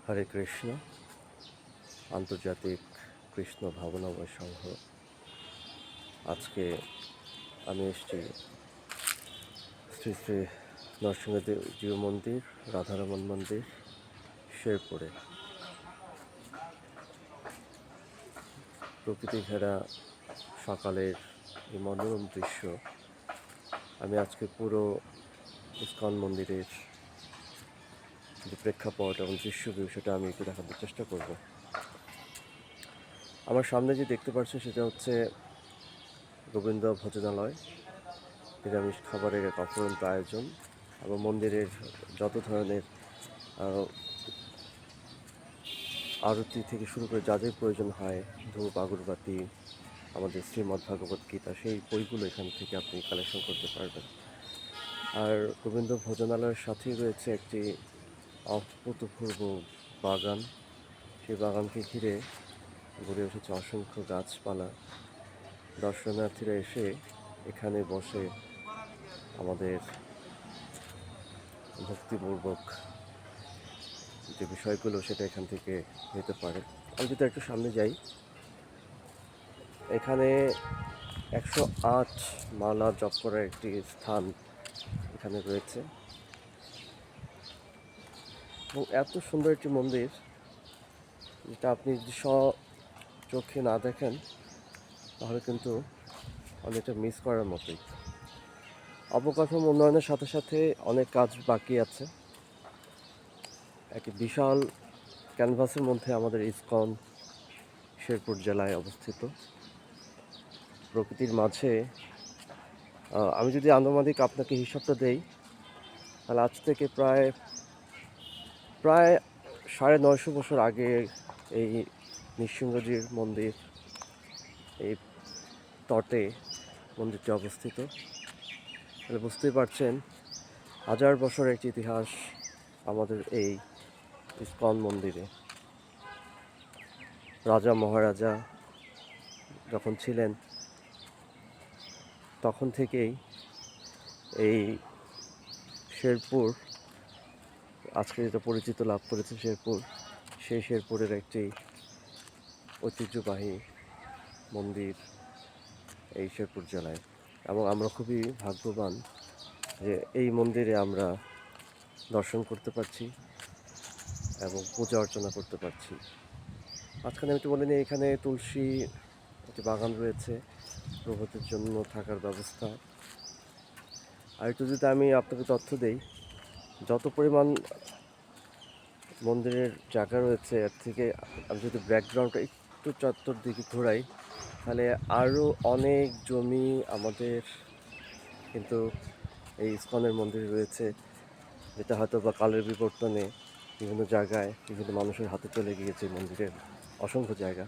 হরে কৃষ্ণ। আন্তর্জাতিক কৃষ্ণ ভাবনাময় সংঘ। আজকে আমি এসেছি শ্রী শ্রী নরসিংহদেব জিউ মন্দির, রাধারমন মন্দির, শেরপুরে। প্রকৃতি ঘেরা সকালের এই মনোরম দৃশ্য আমি আজকে পুরো ইস্কন মন্দিরের যে প্রেক্ষাপট এবং দৃশ্য সেটা আমি একটু দেখানোর চেষ্টা করব। আমার সামনে যে দেখতে পাচ্ছেন সেটা হচ্ছে গোবিন্দ ভোজনালয়, নিরামিষ খাবারের এক অফুরন্ত আয়োজন এবং মন্দিরের যত ধরনের আরতি থেকে শুরু করে যা যা প্রয়োজন হয়, ধূপ আগরবাতি, আমাদের শ্রীমদ্ ভাগবত গীতা, সেই বইগুলো এখান থেকে আপনি কালেকশন করতে পারবেন। আর গোবিন্দ ভোজনালয়ের সাথেই রয়েছে একটি অভূতপূর্ব বাগান। সেই বাগানকে ঘিরে গড়ে উঠেছে অসংখ্য গাছপালা। দর্শনার্থীরা এসে এখানে বসে আমাদের ভক্তিপূর্বক যে বিষয়গুলো সেটা এখান থেকে নিতে পারে। আমি যদি একটু সামনে যাই, এখানে 108 মালা জপ করার একটি স্থান এখানে রয়েছে এবং এত সুন্দর একটি মন্দির যেটা আপনি যদি চোখে না দেখেন তাহলে কিন্তু অনেকটা মিস করার মতোই। অবকাঠামো উন্নয়নের সাথে সাথে অনেক কাজ বাকি আছে। একটি বিশাল ক্যানভাসের মধ্যে আমাদের ইস্কন শেরপুর জেলায় অবস্থিত। প্রকৃতির মাঝে আমি যদি আনুমানিক আপনাকে হিসাবটা দেই, তাহলে আজ থেকে প্রায় 950 বছর আগে এই নৃসিংহজির মন্দির, এই তটে মন্দিরটি অবস্থিত। তাহলে বুঝতেই পারছেন 1000 বছরের একটি ইতিহাস আমাদের এই ইস্কন মন্দিরে। রাজা মহারাজা যখন ছিলেন তখন থেকেই এই শেরপুর, আজকে যেটা পরিচিত লাভ করেছে শেরপুর, সেই শেরপুরের একটি ঐতিহ্যবাহী মন্দির এই শেরপুর জেলায়। এবং আমরা খুবই ভাগ্যবান যে এই মন্দিরে আমরা দর্শন করতে পারছি এবং পূজা অর্চনা করতে পারছি। মাঝখানে আমি একটু বলিনি, এখানে তুলসী একটি বাগান রয়েছে, প্রভাতের জন্য থাকার ব্যবস্থা। আর একটু যদি আমি আপনাকে তথ্য দেই, যত পরিমাণ মন্দিরের জায়গা রয়েছে এর থেকে আমি যদি ব্যাকগ্রাউন্ডটা একটু চত্বর দিকে ঘোরাই, তাহলে আরও অনেক জমি আমাদের কিন্তু এই ইস্কনের মন্দিরে রয়েছে, যেটা হয়তো বা কালের বিবর্তনে বিভিন্ন জায়গায় বিভিন্ন মানুষের হাতে চলে গিয়েছে মন্দিরের অসংখ্য জায়গা।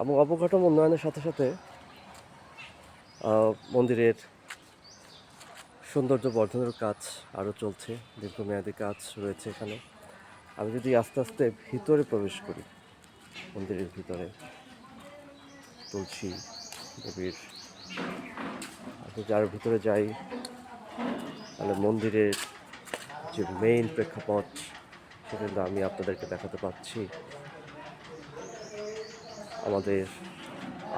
এবং অবকাঠামো উন্নয়নের সাথে সাথে মন্দিরের সৌন্দর্য বর্ধনের কাজ আরও চলছে, দীর্ঘমেয়াদী কাজ রয়েছে এখানে। আমি যদি আস্তে আস্তে ভিতরে প্রবেশ করি, মন্দিরের ভিতরে তুলসী দেবীর, আমি যার ভিতরে যাই তাহলে মন্দিরের যে মেইন প্রেক্ষাপট সেটা কিন্তু আমি আপনাদেরকে দেখাতে পাচ্ছি। আমাদের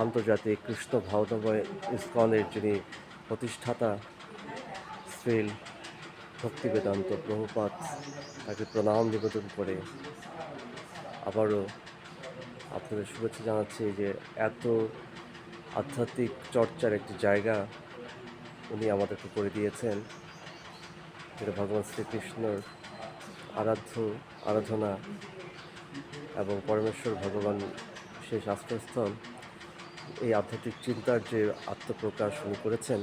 আন্তর্জাতিক কৃষ্ণ ভাবনাময় ইস্কনের যিনি প্রতিষ্ঠাতা শ্রীল ভক্তিবেদান্ত প্রভুপাদ, তাকে প্রণাম নিবেদন করে আবারও আপনাদের শুভেচ্ছা জানাচ্ছি যে এত আধ্যাত্মিক চর্চার একটি জায়গা উনি আমাদেরকে করে দিয়েছেন, যেটা ভগবান শ্রীকৃষ্ণর আরাধনা এবং পরমেশ্বর ভগবান শেষ আশ্রয়স্থল। এই আধ্যাত্মিক চিন্তার যে আত্মপ্রকাশ উনি করেছেন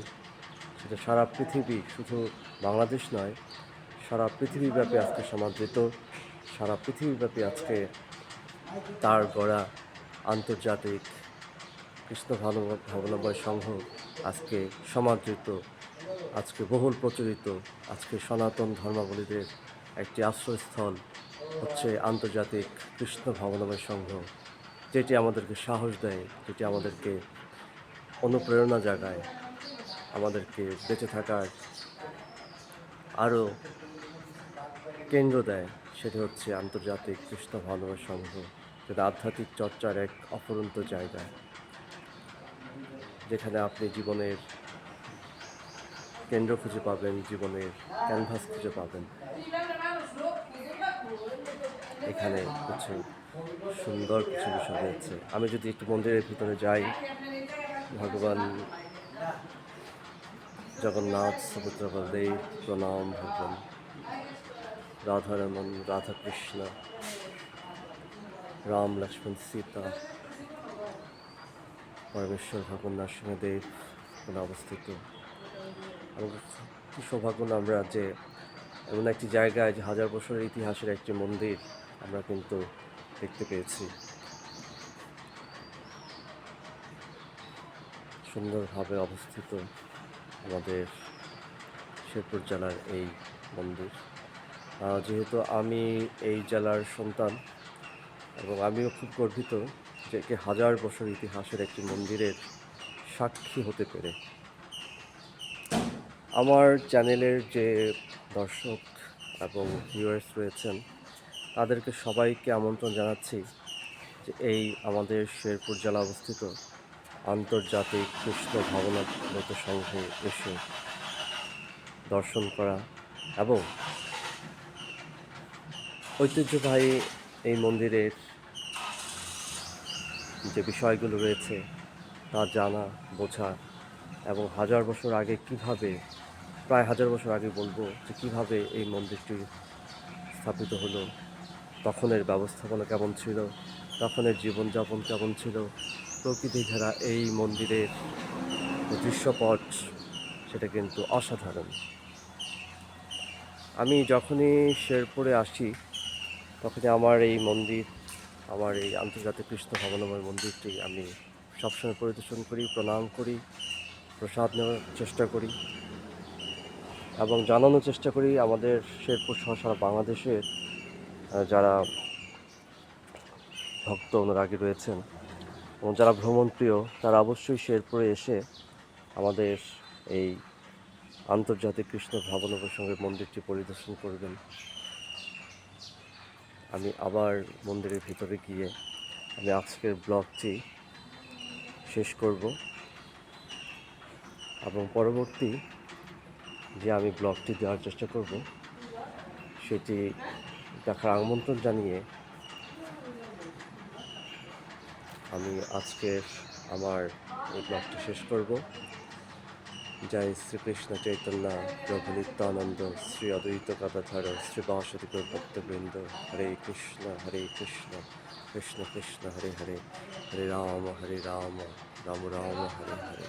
সেটা সারা পৃথিবী, শুধু বাংলাদেশ নয়, সারা পৃথিবীব্যাপী আজকে সমাদৃত। সারা পৃথিবীব্যাপী আজকে তার গড়া আন্তর্জাতিক কৃষ্ণ ভাবনাময় সংঘ আজকে সমাদৃত, আজকে বহুল প্রচলিত, আজকে সনাতন ধর্মাবলীদের একটি আশ্রয়স্থল হচ্ছে আন্তর্জাতিক কৃষ্ণ ভাবনাময় সংঘ, যেটি আমাদেরকে সাহস দেয়, যেটি আমাদেরকে অনুপ্রেরণা জাগায়, আমাদেরকে বেঁচে থাকার আরও কেন্দ্র দেয় সেটি হচ্ছে আন্তর্জাতিক কৃষ্ণ ভালোবাসা সংঘ, যেটা আধ্যাত্মিক চর্চার এক অফুরন্ত জায়গা, যেখানে আপনি জীবনের কেন্দ্র খুঁজে পাবেন, জীবনের ক্যানভাস খুঁজে পাবেন। এখানে কিছু সুন্দর কিছু বিষয় রয়েছে। আমি যদি একটু মন্দিরের ভিতরে যাই, ভগবান জগন্নাথ সুভদ্রা বলদেব প্রণাম ভগবান, রাধারমন রাধা কৃষ্ণ, রাম লক্ষ্মণ সীতা, পরমেশ্বর ভগবান নরসিংহদেব এখানে অবস্থিত। আমাদের কি সৌভাগ্য না আমরা যে এমন একটি জায়গায়, যে হাজার বছরের ইতিহাসের একটি মন্দির আমরা কিন্তু দেখতে পেয়েছি। সুন্দরভাবে অবস্থিত আমাদের শেরপুর জেলার এই মন্দির। যেহেতু আমি এই জেলার সন্তান এবং আমিও খুব গর্বিত যে একটি হাজার বছর ইতিহাসের একটি মন্দিরের সাক্ষী হতে পেরে। আমার চ্যানেলের যে দর্শক এবং ভিউয়ার্স রয়েছেন, তাদেরকে সবাইকে আমন্ত্রণ জানাচ্ছি যে এই আমাদের শেরপুর জেলা অবস্থিত আন্তর্জাতিক কৃষ্ণ ভাবনাগত সংঘে এসে দর্শন করা এবং ঐতিহ্যবাহী এই মন্দিরের যে বিষয়গুলো রয়েছে তা জানা, বোঝা এবং হাজার বছর আগে কিভাবে, প্রায় হাজার বছর আগে বলবো, যে কীভাবে এই মন্দিরটি স্থাপিত হলো, তখনের ব্যবস্থাপনা কেমন ছিল, তখনের জীবনযাপন কেমন ছিল, প্রকৃতি ঘেরা এই মন্দিরের দৃশ্যপট সেটা কিন্তু অসাধারণ। আমি যখনই শেরপুরে আসি, তখনই আমার এই মন্দির, আমার এই আন্তর্জাতিক কৃষ্ণ ভাবনাময় মন্দিরটি আমি সবসময় পরিদর্শন করি, প্রণাম করি, প্রসাদ নেওয়ার চেষ্টা করি এবং জানানোর চেষ্টা করি আমাদের শেরপুর সহ সারা বাংলাদেশের যারা ভক্ত অনুরাগী রয়েছেন এবং যারা ভ্রমণপ্রিয়, তারা অবশ্যই শেরপুরে এসে আমাদের এই আন্তর্জাতিক কৃষ্ণ ভাবনাময় সংঘের মন্দিরটি পরিদর্শন করবেন। আমি আবার মন্দিরের ভিতরে গিয়ে আমি আজকের ব্লগটি শেষ করব এবং পরবর্তী যে আমি ব্লগটি দেওয়ার চেষ্টা করব সেটি দেখার আমন্ত্রণ জানিয়ে আমি আজকের আমার এই ব্লগটি শেষ করব। জয় শ্রীকৃষ্ণ চৈতন্য প্রভু নিত্যানন্দ শ্রী অদ্বৈত গদাধর শ্রীবাসদি ভক্তবৃন্দ। হরে কৃষ্ণ কৃষ্ণ কৃষ্ণ হরে হরে, হরে রাম রাম রাম হরে হরে।